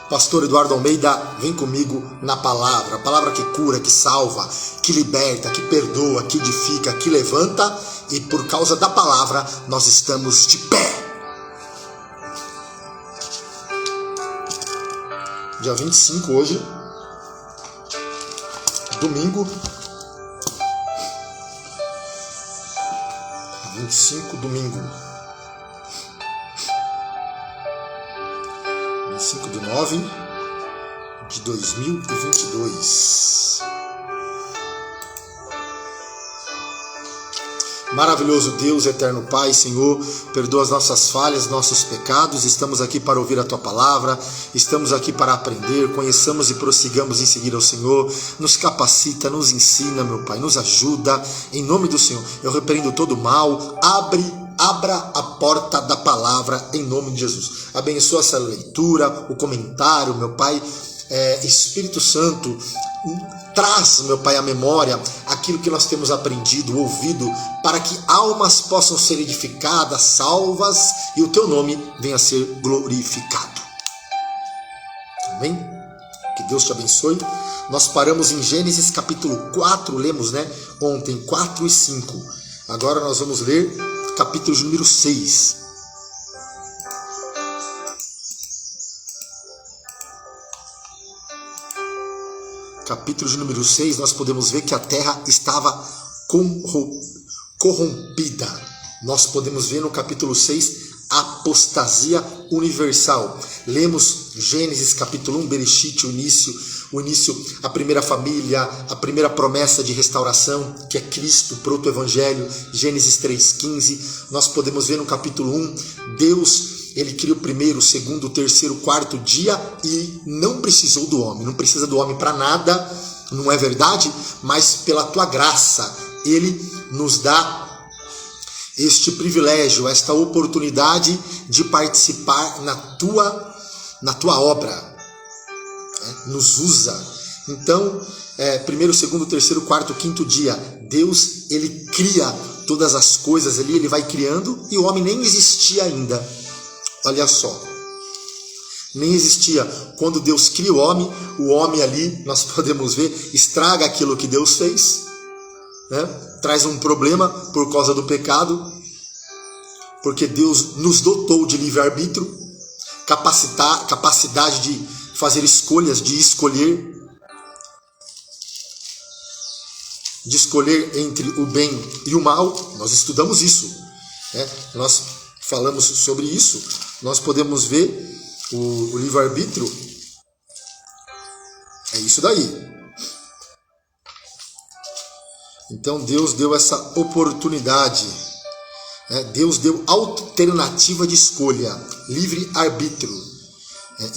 Pastor Eduardo Almeida, vem comigo na palavra. A palavra que cura, que salva, que liberta, que perdoa, que edifica, que levanta. E por causa da palavra, nós estamos de pé. Dia 25 hoje, domingo. 25, domingo. 25 de 9 de 2022. Maravilhoso Deus, eterno Pai, Senhor, perdoa as nossas falhas, nossos pecados. Estamos aqui para ouvir a Tua palavra, estamos aqui para aprender, conheçamos e prossigamos em seguir ao Senhor. Nos capacita, nos ensina, meu Pai, nos ajuda, em nome do Senhor. Eu repreendo todo o mal, abra a porta da palavra em nome de Jesus. Abençoa essa leitura, o comentário, meu Pai. Espírito Santo, traz, meu Pai, à memória aquilo que nós temos aprendido, ouvido, para que almas possam ser edificadas, salvas e o Teu nome venha a ser glorificado. Amém? Que Deus te abençoe. Nós paramos em Gênesis capítulo 4, lemos, ontem 4 e 5. Agora nós vamos ler capítulo número 6. Capítulo de número 6, nós podemos ver que a terra estava corrompida. Nós podemos ver no capítulo 6, apostasia universal. Lemos Gênesis capítulo 1, Bereshit, o início, a primeira família, a primeira promessa de restauração, que é Cristo, proto-evangelho, Gênesis 3,15. Nós podemos ver no capítulo 1, Deus, Ele cria o primeiro, o segundo, o terceiro, o quarto dia e não precisou do homem, não precisa do homem para nada, não é verdade? Mas pela Tua graça, Ele nos dá este privilégio, esta oportunidade de participar na tua obra, nos usa. Então, primeiro, segundo, terceiro, quarto, quinto dia, Deus, Ele cria todas as coisas ali, Ele vai criando e o homem nem existia ainda. Olha só, nem existia. Quando Deus cria o homem ali, nós podemos ver, estraga aquilo que Deus fez, traz um problema por causa do pecado, porque Deus nos dotou de livre-arbítrio, capacidade de fazer escolhas, de escolher entre o bem e o mal. Nós estudamos isso, nós falamos sobre isso. Nós podemos ver o livre-arbítrio, é isso daí. Então Deus deu essa oportunidade, Deus deu alternativa de escolha, livre-arbítrio.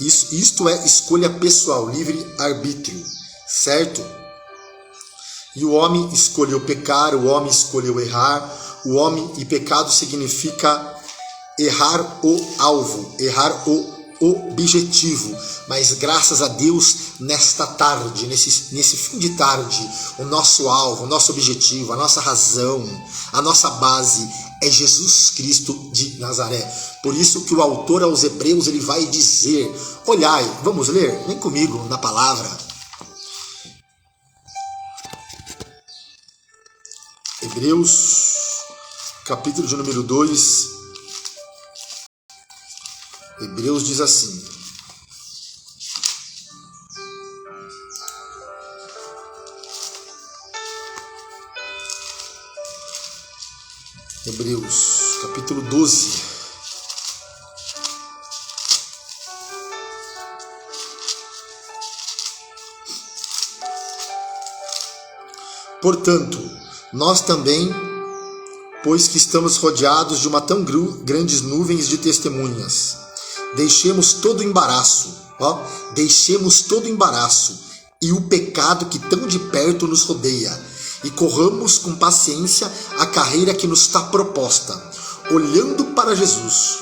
Isto é escolha pessoal, livre-arbítrio, certo? E o homem escolheu pecar, o homem escolheu errar. O homem, e pecado significa errar o alvo, errar o objetivo. Mas graças a Deus, nesta tarde, nesse fim de tarde, o nosso alvo, o nosso objetivo, a nossa razão, a nossa base é Jesus Cristo de Nazaré. Por isso que o autor aos Hebreus, ele vai dizer, olhai, vamos ler? Vem comigo na palavra. Hebreus, capítulo de número 2. Hebreus diz assim: Hebreus, capítulo 12. Portanto, nós também, pois que estamos rodeados de uma tão grandes nuvens de testemunhas, deixemos todo embaraço e o pecado que tão de perto nos rodeia, e corramos com paciência a carreira que nos está proposta, olhando para Jesus.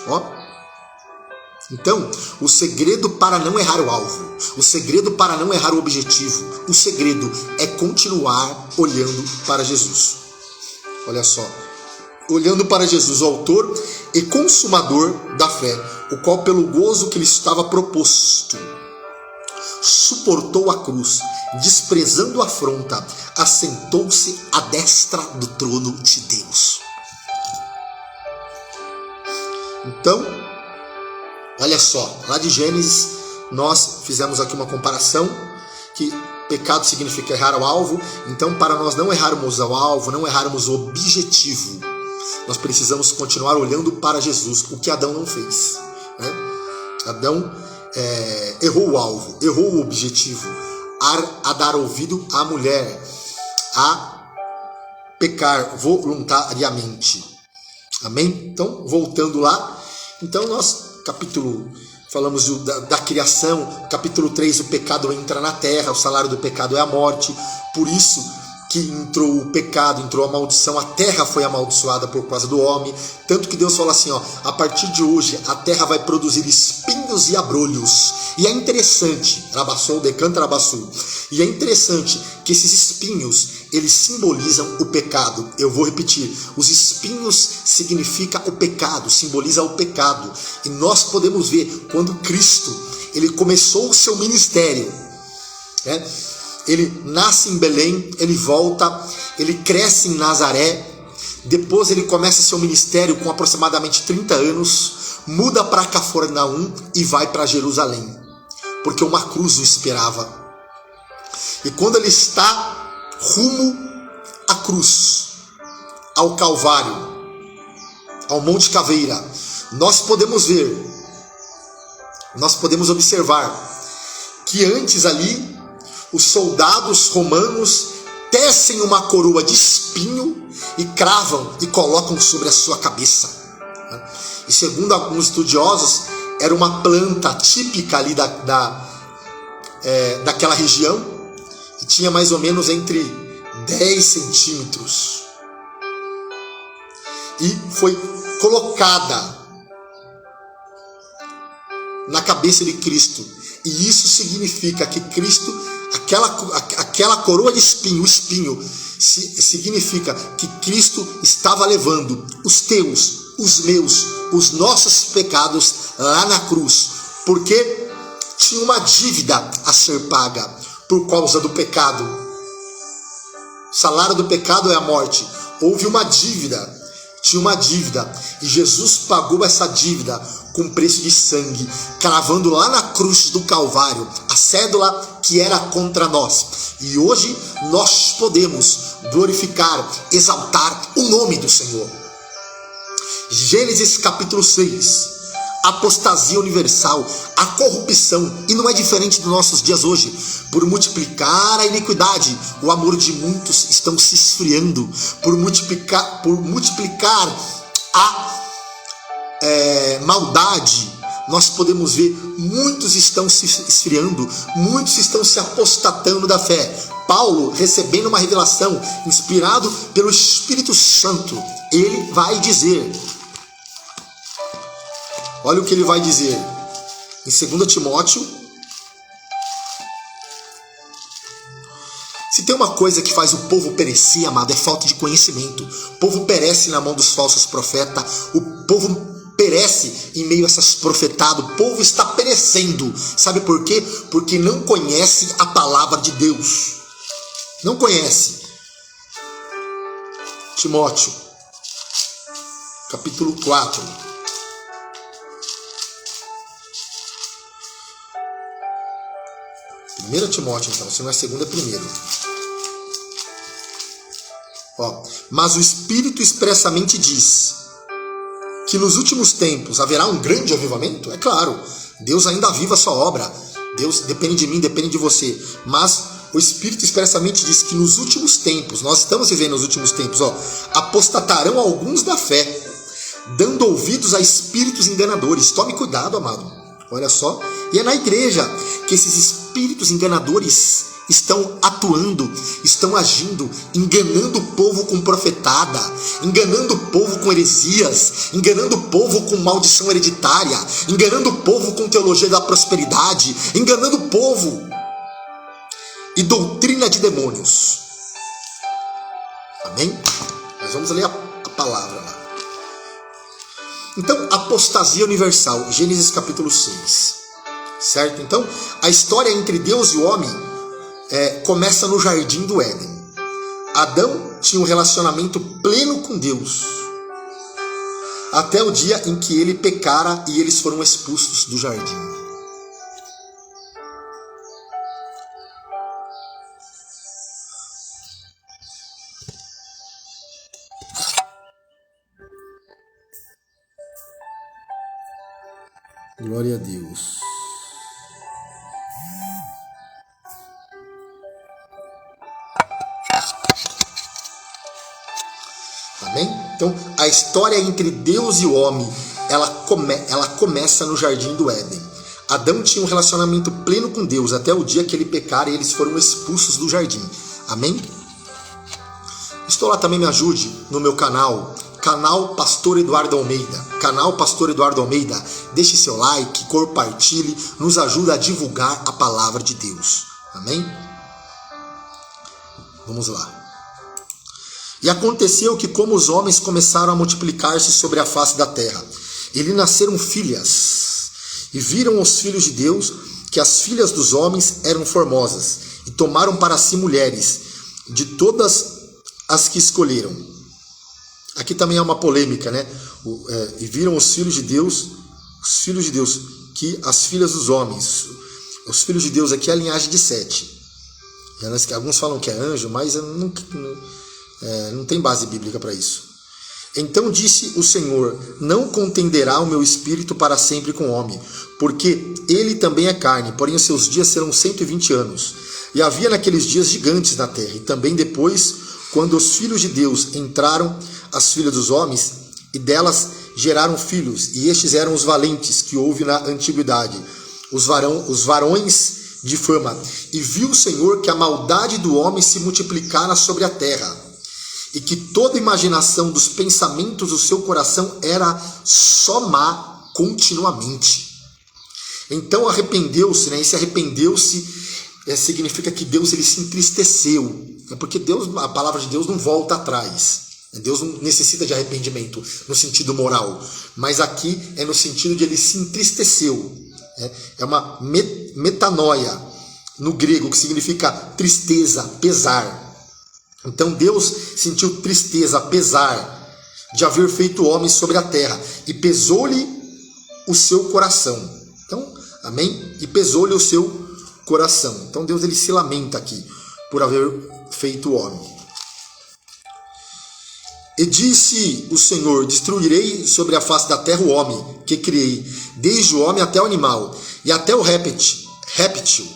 Então, o segredo para não errar o alvo, o segredo para não errar o objetivo, o segredo é continuar olhando para Jesus. Olha só, olhando para Jesus, o autor e consumador da fé, o qual pelo gozo que lhe estava proposto, suportou a cruz, desprezando a afronta, assentou-se à destra do trono de Deus. Então, olha só, lá de Gênesis, nós fizemos aqui uma comparação que pecado significa errar ao alvo. Então, para nós não errarmos ao alvo, não errarmos o objetivo, nós precisamos continuar olhando para Jesus, o que Adão não fez, né? Adão errou o alvo, errou o objetivo, a dar ouvido à mulher, a pecar voluntariamente. Amém? Então, voltando lá, então nós, falamos da criação, capítulo 3, o pecado entra na terra, o salário do pecado é a morte, por isso que entrou o pecado, entrou a maldição, a terra foi amaldiçoada por causa do homem, tanto que Deus fala assim, a partir de hoje a terra vai produzir espinhos e abrolhos. E é interessante, e é interessante que esses espinhos, eles simbolizam o pecado. Eu vou repetir, os espinhos significa o pecado, simboliza o pecado. E nós podemos ver, quando Cristo, ele começou o seu ministério, né? Ele nasce em Belém, ele volta, ele cresce em Nazaré, depois ele começa seu ministério com aproximadamente 30 anos, muda para Cafarnaum e vai para Jerusalém, porque uma cruz o esperava. E quando ele está rumo à cruz, ao Calvário, ao Monte Caveira, nós podemos observar que antes ali, os soldados romanos tecem uma coroa de espinho e cravam e colocam sobre a sua cabeça. E segundo alguns estudiosos, era uma planta típica ali daquela região, e tinha mais ou menos entre 10 centímetros. E foi colocada na cabeça de Cristo. E isso significa que Cristo, aquela coroa de espinho, o espinho, significa que Cristo estava levando os teus, os meus, os nossos pecados lá na cruz, porque tinha uma dívida a ser paga por causa do pecado. O salário do pecado é a morte. Houve uma dívida, tinha uma dívida, e Jesus pagou essa dívida com preço de sangue, cravando lá na cruz do Calvário a cédula que era contra nós. E hoje nós podemos glorificar, exaltar o nome do Senhor. Gênesis capítulo 6, apostasia universal, a corrupção, e não é diferente dos nossos dias hoje. Por multiplicar a iniquidade, o amor de muitos estão se esfriando. Por multiplicar a maldade, nós podemos ver muitos estão se esfriando, muitos estão se apostatando da fé. Paulo, recebendo uma revelação, inspirado pelo Espírito Santo, ele vai dizer, olha o que ele vai dizer em 2 Timóteo. Se tem uma coisa que faz o povo perecer, amado, é falta de conhecimento. O povo perece na mão dos falsos profetas, o povo perece em meio a essas profetadas, o povo está perecendo. Sabe por quê? Porque não conhece a palavra de Deus. Não conhece. Timóteo, capítulo 4. Primeira Timóteo, então, se não é segunda, é primeiro. Mas o Espírito expressamente diz que nos últimos tempos haverá um grande avivamento. É claro, Deus ainda aviva a sua obra. Deus depende de mim, depende de você. Mas o Espírito expressamente diz que nos últimos tempos, nós estamos vivendo nos últimos tempos, apostatarão alguns da fé, dando ouvidos a espíritos enganadores. Tome cuidado, amado. Olha só. E é na igreja que esses espíritos enganadores estão atuando, estão agindo, enganando o povo com profetada, enganando o povo com heresias, enganando o povo com maldição hereditária, enganando o povo com teologia da prosperidade, enganando o povo e doutrina de demônios. Amém? Nós vamos ler a palavra lá. Então, apostasia universal, Gênesis capítulo 6. certo? Então, a história entre Deus e o homem começa no jardim do Éden. Adão tinha um relacionamento pleno com Deus, até o dia em que ele pecara e eles foram expulsos do jardim. Glória a Deus. Amém? Então, a história entre Deus e o homem, ela começa no jardim do Éden. Adão tinha um relacionamento pleno com Deus até o dia que ele pecara e eles foram expulsos do jardim. Amém? Estou lá também, me ajude no meu canal Pastor Eduardo Almeida. Canal Pastor Eduardo Almeida. Deixe seu like, compartilhe, nos ajuda a divulgar a palavra de Deus. Amém? Vamos lá. E aconteceu que, como os homens começaram a multiplicar-se sobre a face da terra, e lhe nasceram filhas, e viram os filhos de Deus que as filhas dos homens eram formosas, e tomaram para si mulheres de todas as que escolheram. Aqui também é uma polêmica, né? E viram os filhos de Deus, que as filhas dos homens. Os filhos de Deus aqui é a linhagem de Sete. Alguns falam que é anjo, mas não tem base bíblica para isso. Então disse o Senhor: não contenderá o meu espírito para sempre com o homem, porque ele também é carne, porém os seus dias serão 120 anos. E havia naqueles dias gigantes na terra, e também depois, quando os filhos de Deus entraram, as filhas dos homens, e delas geraram filhos, e estes eram os valentes que houve na antiguidade, os varões de fama. E viu o Senhor que a maldade do homem se multiplicara sobre a terra, e que toda imaginação dos pensamentos do seu coração era só má continuamente. Então arrependeu-se, né? Esse arrependeu-se significa que Deus ele se entristeceu. É porque Deus, a palavra de Deus não volta atrás. Deus não necessita de arrependimento no sentido moral, mas aqui é no sentido de ele se entristeceu. É uma metanoia no grego, que significa tristeza, pesar. Então Deus sentiu tristeza, pesar de haver feito o homem sobre a terra, e pesou-lhe o seu coração. Então, amém? E pesou-lhe o seu coração. Então Deus ele se lamenta aqui por haver feito o homem. E disse o Senhor: destruirei sobre a face da terra o homem que criei, desde o homem até o animal, e até o réptil,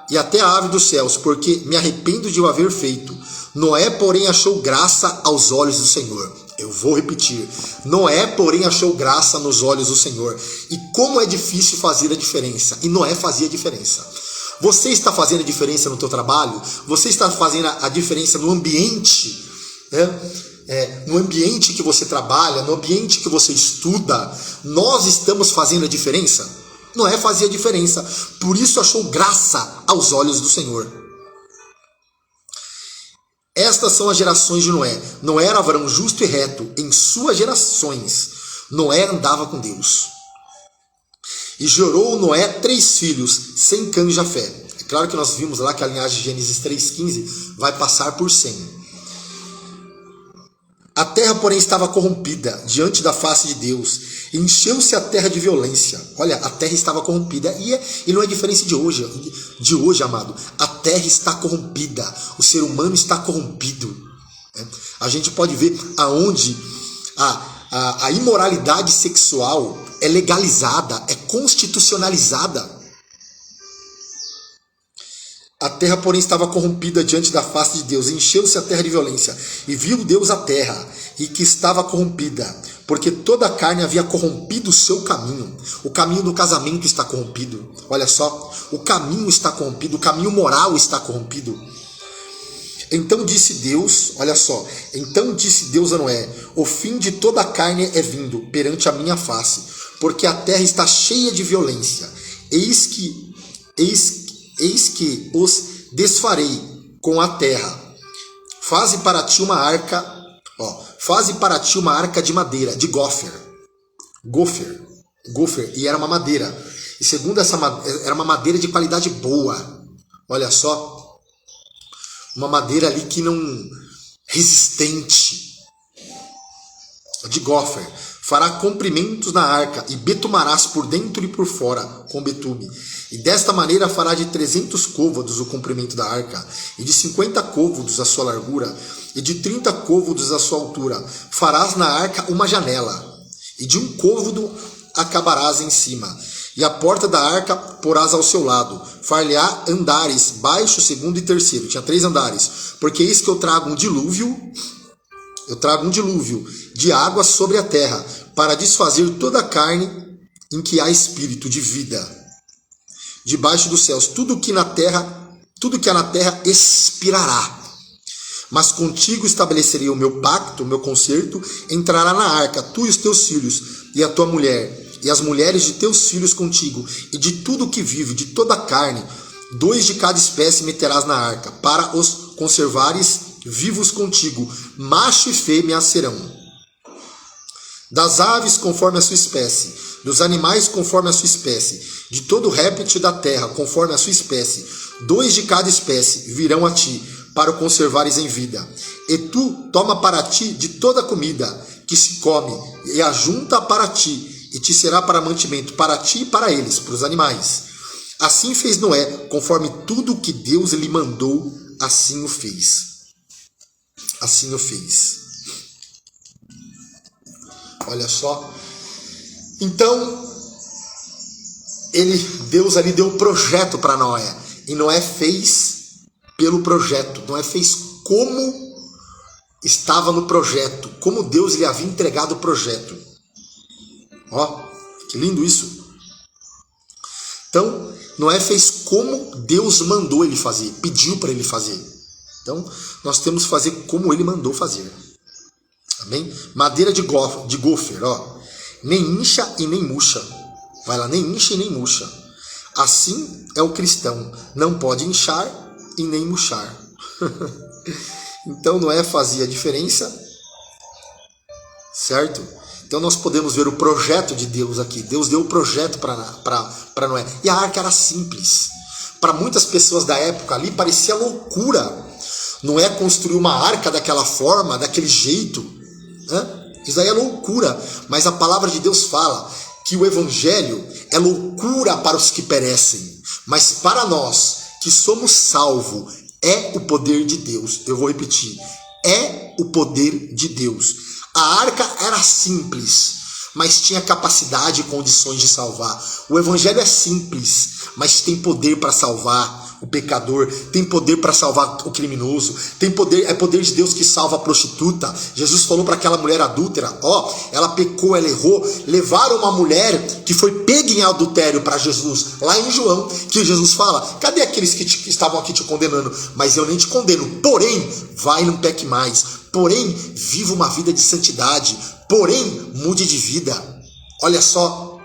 e até a ave dos céus, porque me arrependo de o haver feito. Noé, porém, achou graça aos olhos do Senhor. Eu vou repetir. Noé, porém, achou graça nos olhos do Senhor. E como é difícil fazer a diferença. E Noé fazia a diferença. Você está fazendo a diferença no teu trabalho? Você está fazendo a diferença no ambiente, né? No ambiente que você trabalha, no ambiente que você estuda? Nós estamos fazendo a diferença? Noé fazia a diferença. Por isso achou graça aos olhos do Senhor. Estas são as gerações de Noé. Noé era varão justo e reto em suas gerações. Noé andava com Deus. E gerou Noé 3 filhos, Sem, Cã e Jafé. É claro que nós vimos lá que a linhagem de Gênesis 3,15 vai passar por Sem. A terra, porém, estava corrompida diante da face de Deus. Encheu-se a terra de violência. Olha, a terra estava corrompida. E não é diferente de hoje, amado. A terra está corrompida. O ser humano está corrompido. A gente pode ver aonde a imoralidade sexual é legalizada, é constitucionalizada. A terra, porém, estava corrompida diante da face de Deus. Encheu-se a terra de violência. E viu Deus a terra, e que estava corrompida, porque toda a carne havia corrompido o seu caminho. O caminho do casamento está corrompido. Olha só, o caminho está corrompido, o caminho moral está corrompido. Então disse Deus, olha só, então disse Deus a Noé: o fim de toda a carne é vindo perante a minha face, porque a terra está cheia de violência. Eis que os desfarei com a terra. Faze para ti uma arca de madeira, de gofer. Gopher, e era uma madeira. E segundo essa era uma madeira de qualidade boa. Olha só, uma madeira ali que não resistente. De Gopher. Fará comprimentos na arca e betumarás por dentro e por fora com betume. E desta maneira fará de 300 côvados o comprimento da arca, e de 50 côvados a sua largura, e de 30 côvados a sua altura. Farás na arca uma janela, e de 1 côvado acabarás em cima. E a porta da arca porás ao seu lado. Far-lhe-á andares, baixo, segundo e terceiro. Tinha 3 andares. Porque eis que eu trago um dilúvio de água sobre a terra, para desfazer toda a carne em que há espírito de vida. Debaixo dos céus, tudo que há na terra expirará. Mas contigo estabelecerei o meu pacto, o meu concerto, entrará na arca, tu e os teus filhos, e a tua mulher, e as mulheres de teus filhos contigo, e de tudo que vive, de toda a carne, 2 de cada espécie meterás na arca, para os conservares vivos contigo, macho e fêmea serão. Das aves conforme a sua espécie, dos animais conforme a sua espécie, de todo réptil da terra conforme a sua espécie, 2 de cada espécie virão a ti, para o conservares em vida. E tu toma para ti de toda a comida que se come, e ajunta para ti, e te será para mantimento, para ti e para eles, para os animais. Assim fez Noé, conforme tudo que Deus lhe mandou, assim o fez. Assim o fez. Olha só. Então, Deus ali deu um projeto para Noé. E Noé fez pelo projeto. Noé fez como estava no projeto. Como Deus lhe havia entregado o projeto. Ó, que lindo isso. Então, Noé fez como Deus mandou ele fazer. Pediu para ele fazer. Então, nós temos que fazer como ele mandou fazer. Amém? Madeira de Gopher, ó. Nem incha e nem murcha. Vai lá, nem incha e nem murcha. Assim é o cristão. Não pode inchar e nem murchar. Então Noé fazia a diferença. Certo? Então nós podemos ver o projeto de Deus aqui. Deus deu o projeto para Noé. E a arca era simples. Para muitas pessoas da época ali parecia loucura. Noé construiu uma arca daquela forma, daquele jeito. Isso aí é loucura. Mas a palavra de Deus fala que o evangelho é loucura para os que perecem. Mas para nós que somos salvos, é o poder de Deus. Eu vou repetir. É o poder de Deus. A arca era simples, mas tinha capacidade e condições de salvar. O evangelho é simples, mas tem poder para salvar o pecador, tem poder para salvar o criminoso, tem poder, é poder de Deus que salva a prostituta. Jesus falou para aquela mulher adúltera, ó, ela pecou, ela errou, levaram uma mulher que foi pega em adultério para Jesus, lá em João, que Jesus fala, cadê aqueles que estavam aqui te condenando? Mas eu nem te condeno, porém, vai e não peque mais, porém, viva uma vida de santidade, porém, mude de vida. Olha só,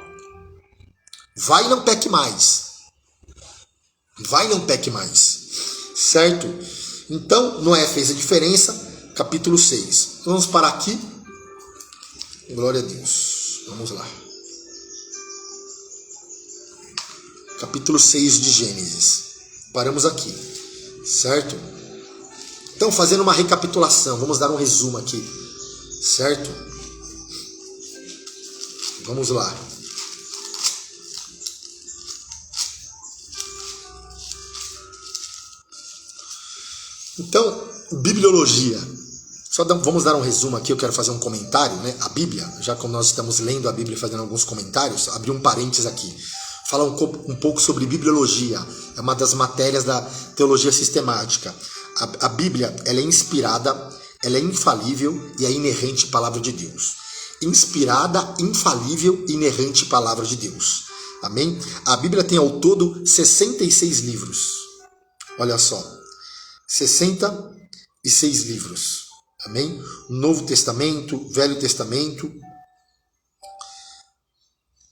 vai e não peque mais. Vai e não peque mais. Certo? Então, Noé fez a diferença. Capítulo 6. Vamos parar aqui. Glória a Deus. Vamos lá. Capítulo 6 de Gênesis. Paramos aqui. Certo? Então, fazendo uma recapitulação. Vamos dar um resumo aqui. Certo? Vamos lá. Então, bibliologia. Vamos dar um resumo aqui, eu quero fazer um comentário, né? A Bíblia, já como nós estamos lendo a Bíblia e fazendo alguns comentários, abri um parênteses aqui. Falar um pouco sobre bibliologia. É uma das matérias da teologia sistemática. A Bíblia, ela é inspirada, ela é infalível e é inerrante palavra de Deus. Inspirada, infalível e inerrante palavra de Deus. Amém? A Bíblia tem ao todo 66 livros. Olha só. 66 livros. Amém? Novo Testamento, Velho Testamento.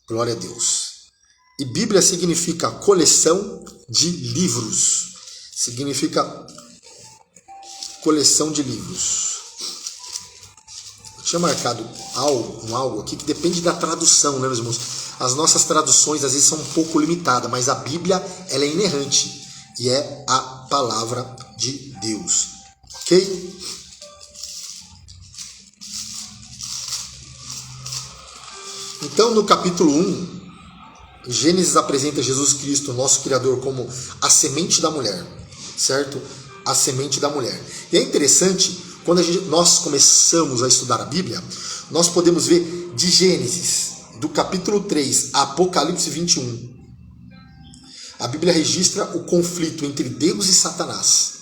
Glória a Deus. E Bíblia significa coleção de livros. Significa coleção de livros. Tinha marcado algo aqui que depende da tradução, né, meus irmãos? As nossas traduções às vezes são um pouco limitadas, mas a Bíblia ela é inerrante e é a palavra de Deus. Ok? Então, no capítulo 1, Gênesis apresenta Jesus Cristo, nosso Criador, como a semente da mulher, certo? A semente da mulher. E é interessante, quando nós começamos a estudar a Bíblia, nós podemos ver de Gênesis, do capítulo 3 a Apocalipse 21, a Bíblia registra o conflito entre Deus e Satanás.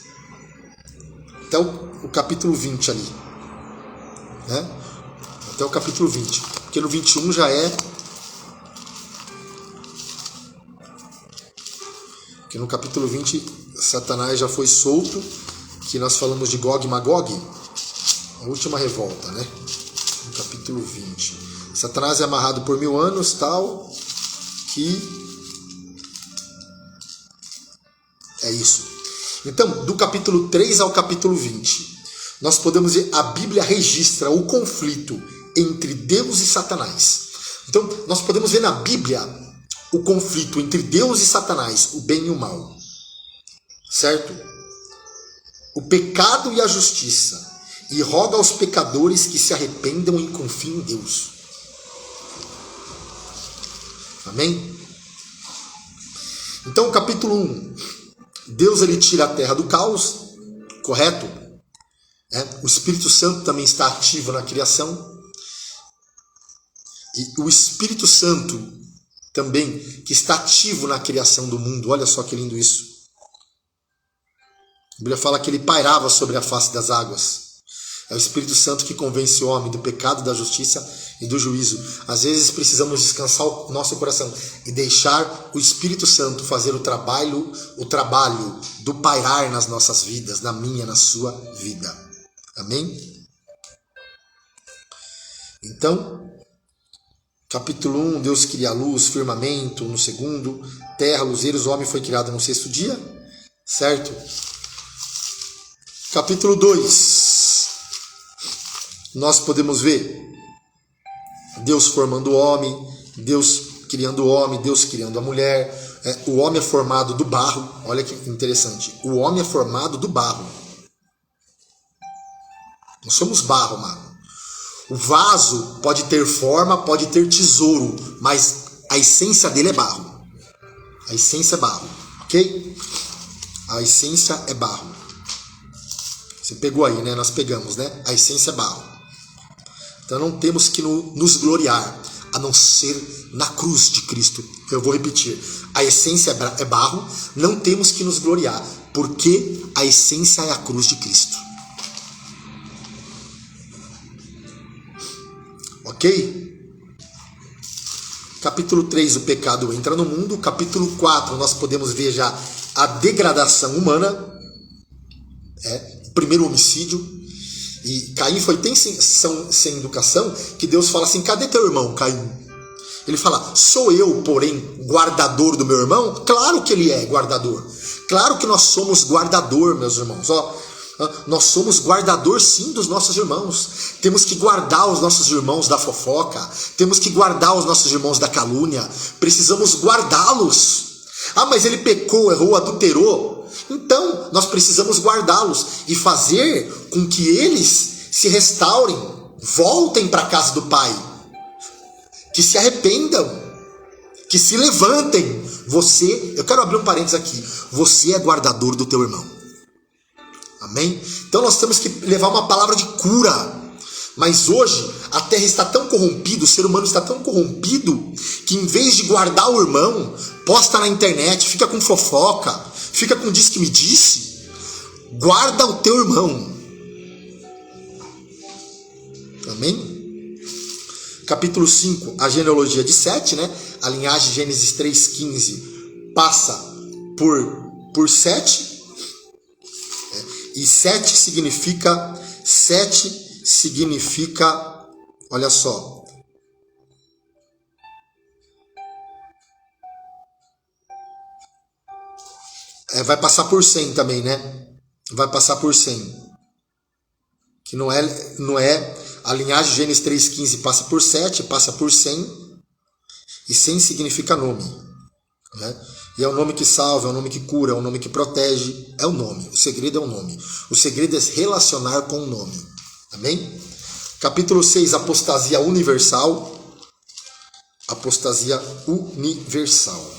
Até o capítulo 20 ali, né? Até o capítulo 20. Porque no 21 já é... Porque no capítulo 20, Satanás já foi solto, que nós falamos de Gog e Magog, a última revolta, né? No capítulo 20. Satanás é amarrado por 1000 anos, tal, que... É isso. Então, do capítulo 3 ao capítulo 20, nós podemos ver a Bíblia registra o conflito entre Deus e Satanás. Então, nós podemos ver na Bíblia o conflito entre Deus e Satanás, o bem e o mal. Certo? O pecado e a justiça. E roga aos pecadores que se arrependam e confiem em Deus. Amém? Então, capítulo 1. Deus ele tira a terra do caos, correto? O Espírito Santo também está ativo na criação. E o Espírito Santo também, que está ativo na criação do mundo. Olha só que lindo isso. A Bíblia fala que ele pairava sobre a face das águas. É o Espírito Santo que convence o homem do pecado, da justiça e do juízo. Às vezes precisamos descansar o nosso coração e deixar o Espírito Santo fazer o trabalho do pairar nas nossas vidas, na minha, na sua vida. Amém? Então, capítulo 1, Deus cria a luz, firmamento, no segundo, terra, luzeiros, o homem foi criado no 6º dia, certo? Capítulo 2, nós podemos ver Deus formando o homem, Deus criando o homem, Deus criando a mulher. O homem é formado do barro, olha que interessante, o homem é formado do barro. Nós somos barro, mano. O vaso pode ter forma, pode ter tesouro, mas a essência dele é barro. A essência é barro, ok? A essência é barro. Você pegou aí, né? Nós pegamos, né? A essência é barro. Então não temos que nos gloriar, a não ser na cruz de Cristo. Eu vou repetir. A essência é barro, não temos que nos gloriar, porque a essência é a cruz de Cristo. Ok? Capítulo 3, o pecado entra no mundo. Capítulo 4, nós podemos ver já a degradação humana. O primeiro homicídio. E Caim foi tão sem educação que Deus fala assim: cadê teu irmão, Caim? Ele fala: sou eu, porém, guardador do meu irmão? Claro que ele é guardador. Claro que nós somos guardador, meus irmãos. Nós somos guardador sim dos nossos irmãos. Temos que guardar os nossos irmãos da fofoca. Temos que guardar os nossos irmãos da calúnia. Precisamos guardá-los. Mas ele pecou, errou, adulterou. Então, nós precisamos guardá-los e fazer com que eles se restaurem, voltem para a casa do Pai, que se arrependam, que se levantem. Eu quero abrir um parênteses aqui, você é guardador do teu irmão. Amém? Então nós temos que levar uma palavra de cura. Mas hoje a terra está tão corrompida, o ser humano está tão corrompido, que em vez de guardar o irmão, posta na internet, fica com fofoca, fica com diz que me disse. Guarda o teu irmão. Amém? Capítulo 5, a genealogia de Sete, né? A linhagem de Gênesis 3,15 passa por Sete. E Sete significa, olha só, vai passar por 100 também, né? Vai passar por 100. Que não é a linhagem de Gênesis 3,15 passa por 7, passa por 100, e 100 significa nome, né? E é o nome que salva, é o nome que cura, é o nome que protege, é o nome. O segredo é o nome. O segredo é se relacionar com o nome. Amém? Capítulo 6, apostasia universal. Apostasia universal.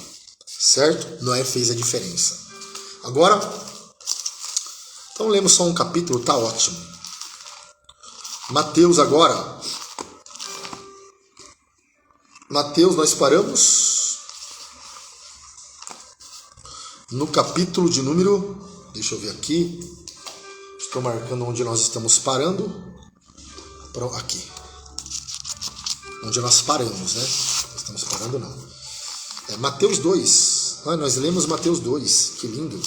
Certo? Noé fez a diferença. Agora, então lemos só um capítulo, tá ótimo. Mateus agora. Mateus, nós paramos no capítulo de número, deixa eu ver aqui, estou marcando onde nós estamos parando, aqui, onde nós paramos, né? Não estamos parando não, Mateus 2, nós lemos Mateus 2, que lindo,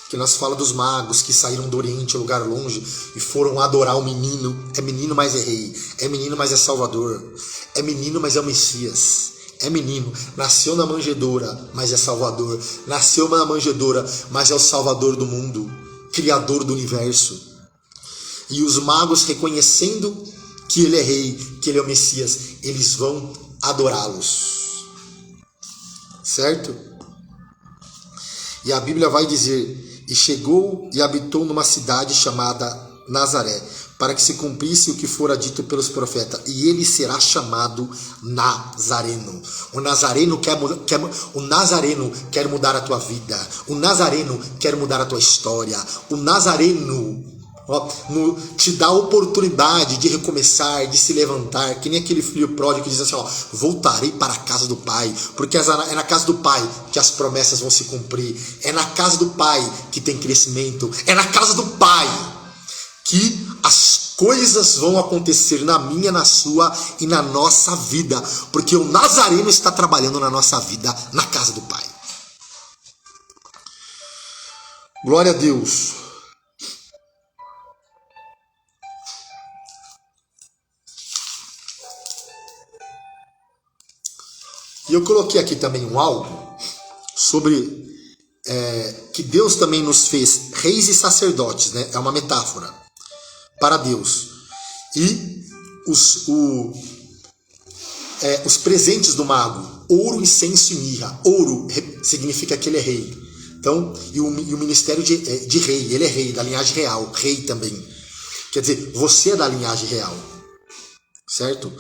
que nós fala dos magos que saíram do Oriente, lugar longe, e foram adorar o menino. É menino, mas é rei, é menino, mas é salvador, é menino, mas é o Messias. É menino, nasceu na manjedoura, mas é salvador. Nasceu na manjedoura, mas é o salvador do mundo, criador do universo. E os magos, reconhecendo que ele é rei, que ele é o Messias, eles vão adorá-los. Certo? E a Bíblia vai dizer: e chegou e habitou numa cidade chamada Nazaré, para que se cumprisse o que fora dito pelos profetas, e ele será chamado Nazareno. O Nazareno quer mudar a tua vida. O Nazareno quer mudar a tua história. O Nazareno te dá a oportunidade de recomeçar, de se levantar, que nem aquele filho pródigo que diz assim, voltarei para a casa do Pai, porque é na casa do Pai que as promessas vão se cumprir, é na casa do Pai que tem crescimento, é na casa do Pai que as coisas vão acontecer na minha, na sua e na nossa vida, porque o Nazareno está trabalhando na nossa vida, na casa do Pai. Glória a Deus. E eu coloquei aqui também um algo sobre que Deus também nos fez reis e sacerdotes, né? É uma metáfora para Deus. E os presentes do mago, ouro, incenso e mirra. Ouro significa que ele é rei. Então, e o ministério de rei, ele é rei, da linhagem real, rei também. Quer dizer, você é da linhagem real, certo?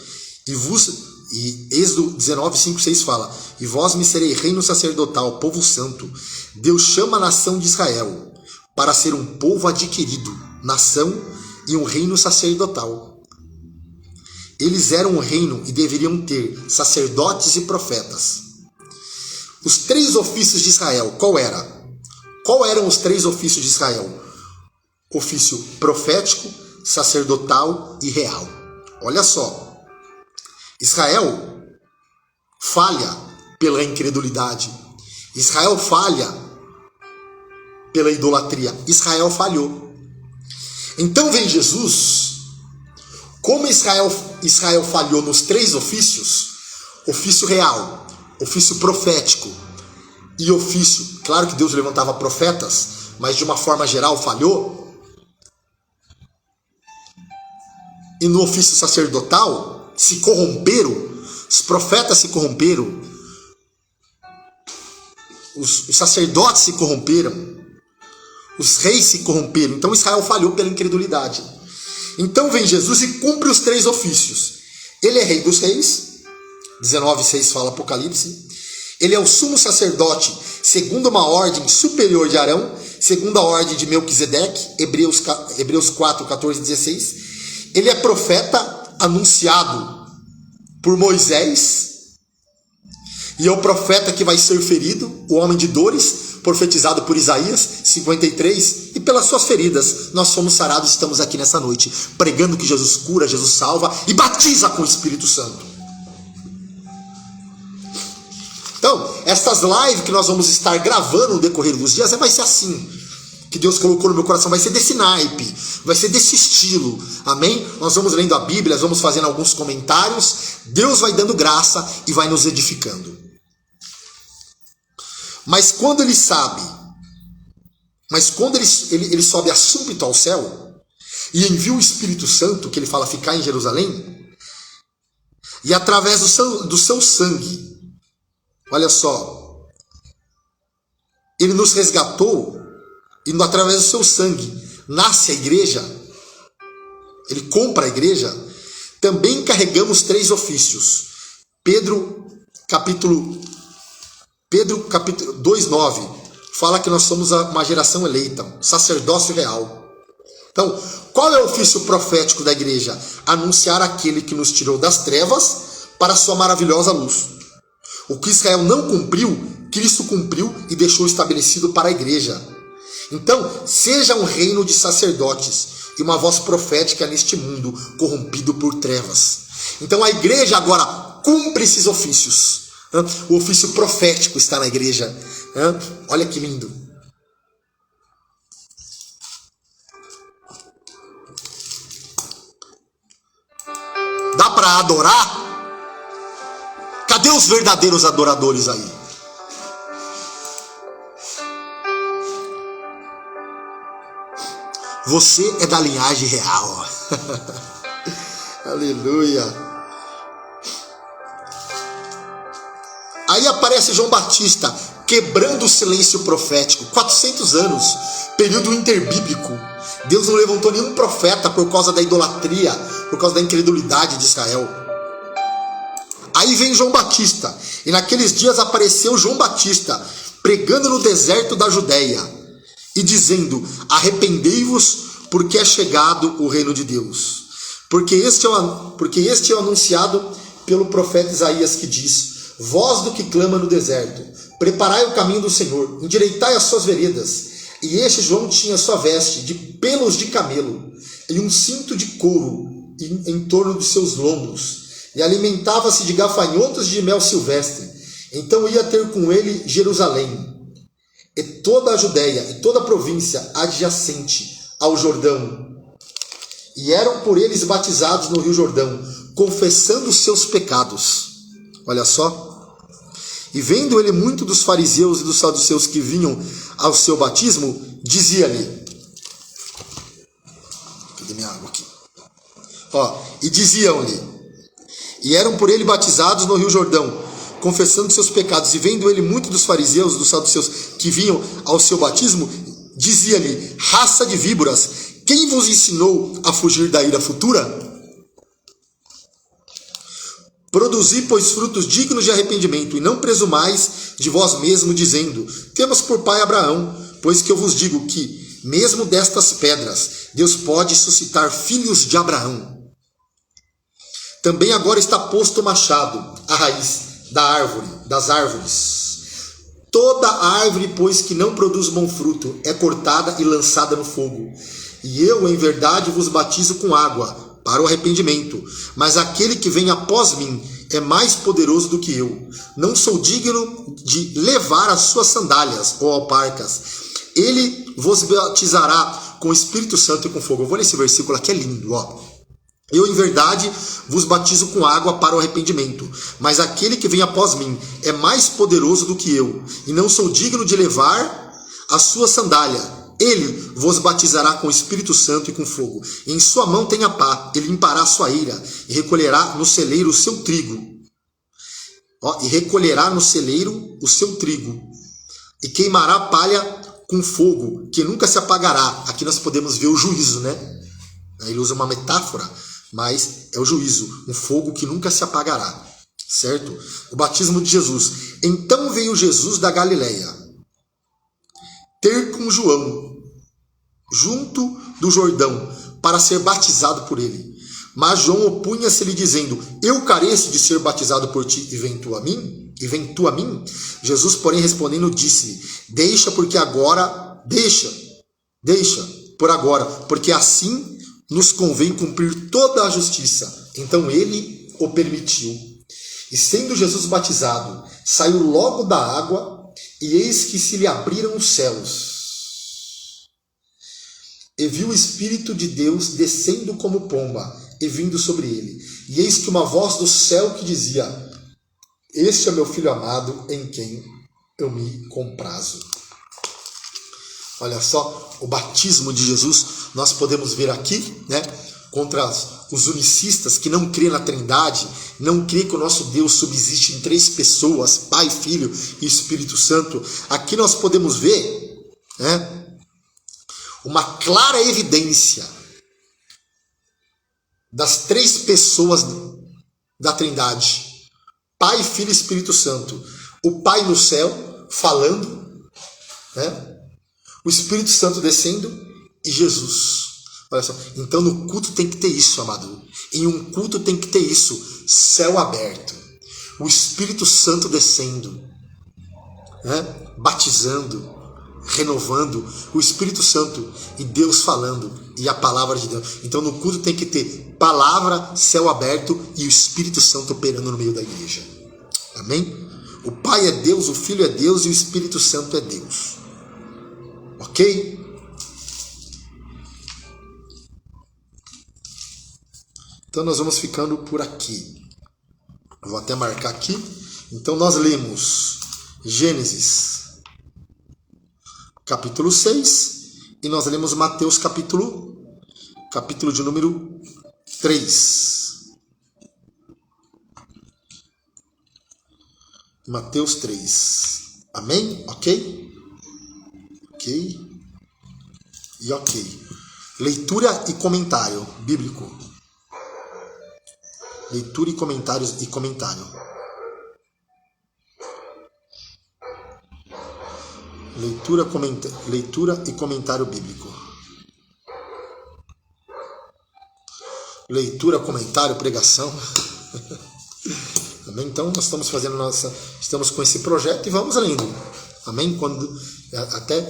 E Êxodo 19, 5, 6 fala: e vós me serei reino sacerdotal, povo santo. Deus chama a nação de Israel para ser um povo adquirido, nação e um reino sacerdotal. Eles eram um reino e deveriam ter sacerdotes e profetas. Os 3 ofícios de Israel, qual eram os 3 ofícios de Israel? Ofício profético, sacerdotal e real. Olha só. Israel falha pela incredulidade. Israel falha pela idolatria. Israel falhou. Então vem Jesus. Como Israel falhou nos 3 ofícios, ofício real, ofício profético e ofício, claro que Deus levantava profetas, mas de uma forma geral falhou. E no ofício sacerdotal se corromperam, os profetas se corromperam, os sacerdotes se corromperam, os reis se corromperam. Então Israel falhou pela incredulidade. Então vem Jesus e cumpre os 3 ofícios. Ele é rei dos reis, 19:6 fala Apocalipse. Ele é o sumo sacerdote, segundo uma ordem superior de Arão, segundo a ordem de Melquisedeque, Hebreus 4, 14 e 16. Ele é profeta anunciado por Moisés, e é o profeta que vai ser ferido, o homem de dores, profetizado por Isaías 53, e pelas suas feridas nós fomos sarados. Estamos aqui nessa noite pregando que Jesus cura, Jesus salva e batiza com o Espírito Santo. Então, essas lives que nós vamos estar gravando no decorrer dos dias, vai ser assim, que Deus colocou no meu coração, vai ser desse naipe, vai ser desse estilo, amém? Nós vamos lendo a Bíblia, nós vamos fazendo alguns comentários, Deus vai dando graça e vai nos edificando. Mas quando ele sobe a súbito ao céu, e envia o Espírito Santo, que ele fala ficar em Jerusalém, e através do seu sangue, olha só, ele nos resgatou, e através do seu sangue nasce a igreja, ele compra a igreja, também carregamos 3 ofícios. Pedro capítulo 2:9 fala que nós somos uma geração eleita, um sacerdócio real. Então, qual é o ofício profético da igreja? Anunciar aquele que nos tirou das trevas para a sua maravilhosa luz. O que Israel não cumpriu, Cristo cumpriu e deixou estabelecido para a igreja. Então, seja um reino de sacerdotes e uma voz profética neste mundo corrompido por trevas. Então a igreja agora cumpre esses ofícios. O ofício profético está na igreja. Olha que lindo. Dá para adorar? Cadê os verdadeiros adoradores aí? Você é da linhagem real. Aleluia. Aí aparece João Batista quebrando o silêncio profético. 400 anos, período interbíblico. Deus não levantou nenhum profeta por causa da idolatria, por causa da incredulidade de Israel. Aí vem João Batista. E naqueles dias apareceu João Batista pregando no deserto da Judéia e dizendo: arrependei-vos, porque é chegado o reino de Deus. Porque este é o anunciado pelo profeta Isaías, que diz: voz do que clama no deserto, preparai o caminho do Senhor, endireitai as suas veredas. E este João tinha sua veste de pelos de camelo e um cinto de couro em torno de seus lombos, e alimentava-se de gafanhotos de mel silvestre. Então ia ter com ele Jerusalém, e toda a Judéia, e toda a província adjacente ao Jordão. E eram por eles batizados no rio Jordão, confessando os seus pecados. Olha só. E vendo ele muito dos fariseus e dos saduceus que vinham ao seu batismo, dizia-lhe... Cadê minha água aqui? E diziam-lhe... E eram por ele batizados no rio Jordão, confessando seus pecados. E vendo ele muito dos fariseus e dos saduceus que vinham ao seu batismo, dizia-lhe: raça de víboras, quem vos ensinou a fugir da ira futura? Produzi, pois, frutos dignos de arrependimento, e não presumais de vós mesmo, dizendo: temos por pai Abraão, pois que eu vos digo que, mesmo destas pedras, Deus pode suscitar filhos de Abraão. Também agora está posto o machado, a raiz das árvores. Toda árvore, pois, que não produz bom fruto, é cortada e lançada no fogo. E eu, em verdade, vos batizo com água, para o arrependimento, mas aquele que vem após mim é mais poderoso do que eu. Não sou digno de levar as suas sandálias ou alparcas. Ele vos batizará com o Espírito Santo e com fogo. Eu vou ler esse versículo aqui, é lindo, Eu, em verdade, vos batizo com água para o arrependimento, mas aquele que vem após mim é mais poderoso do que eu, e não sou digno de levar a sua sandália. Ele vos batizará com o Espírito Santo e com fogo. E em sua mão tem a pá, ele limpará a sua ira, e recolherá no celeiro o seu trigo. E recolherá no celeiro o seu trigo, e queimará a palha com fogo, que nunca se apagará. Aqui nós podemos ver o juízo, né? Ele usa uma metáfora, mas é o juízo, um fogo que nunca se apagará. Certo? O batismo de Jesus. Então veio Jesus da Galileia ter com João, junto do Jordão, para ser batizado por ele. Mas João opunha-se-lhe, dizendo: eu careço de ser batizado por ti, e vem tu a mim? Jesus, porém, respondendo, disse-lhe: deixa por agora, porque assim nos convém cumprir toda a justiça. Então ele o permitiu. E sendo Jesus batizado, saiu logo da água, e eis que se lhe abriram os céus. E viu o Espírito de Deus descendo como pomba e vindo sobre ele. E eis que uma voz do céu que dizia: este é meu filho amado, em quem eu me comprazo. Olha só, o batismo de Jesus, nós podemos ver aqui, né? Contra os unicistas que não crêem na Trindade, não crêem que o nosso Deus subsiste em 3 pessoas, Pai, Filho e Espírito Santo. Aqui nós podemos ver, né, uma clara evidência das 3 pessoas da Trindade, Pai, Filho e Espírito Santo. O Pai no céu falando, né? O Espírito Santo descendo e Jesus. Olha só. Então no culto tem que ter isso, amado. Em um culto tem que ter isso. Céu aberto. O Espírito Santo descendo, né? Batizando, renovando. O Espírito Santo e Deus falando. E a palavra de Deus. Então no culto tem que ter palavra, céu aberto e o Espírito Santo operando no meio da igreja. Amém? O Pai é Deus, o Filho é Deus e o Espírito Santo é Deus. Ok? Então nós vamos ficando por aqui. Eu vou até marcar aqui. Então nós lemos Gênesis capítulo 6 e nós lemos Mateus capítulo de número 3. Mateus 3. Amém? Ok? Ok. E ok. Leitura e comentário bíblico. Leitura e comentários e comentário. Leitura e comentário bíblico. Leitura, comentário, pregação. Amém? Então nós estamos fazendo estamos com esse projeto e vamos lendo. Amém? Quando até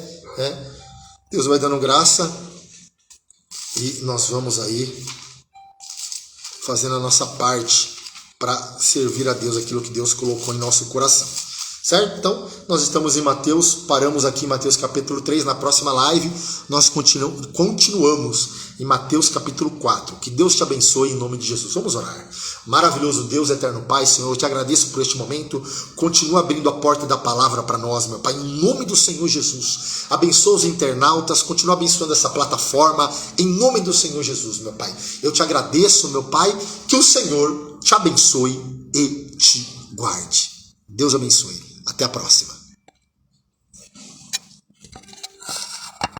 Deus vai dando graça e nós vamos aí fazendo a nossa parte para servir a Deus aquilo que Deus colocou em nosso coração. Certo? Então, nós estamos em Mateus, paramos aqui em Mateus capítulo 3, na próxima live nós continuamos em Mateus capítulo 4. Que Deus te abençoe em nome de Jesus. Vamos orar. Maravilhoso Deus, eterno Pai, Senhor, eu te agradeço por este momento. Continua abrindo a porta da palavra para nós, meu Pai, em nome do Senhor Jesus. Abençoa os internautas, continua abençoando essa plataforma, em nome do Senhor Jesus, meu Pai. Eu te agradeço, meu Pai, que o Senhor te abençoe e te guarde. Deus abençoe. Até a próxima.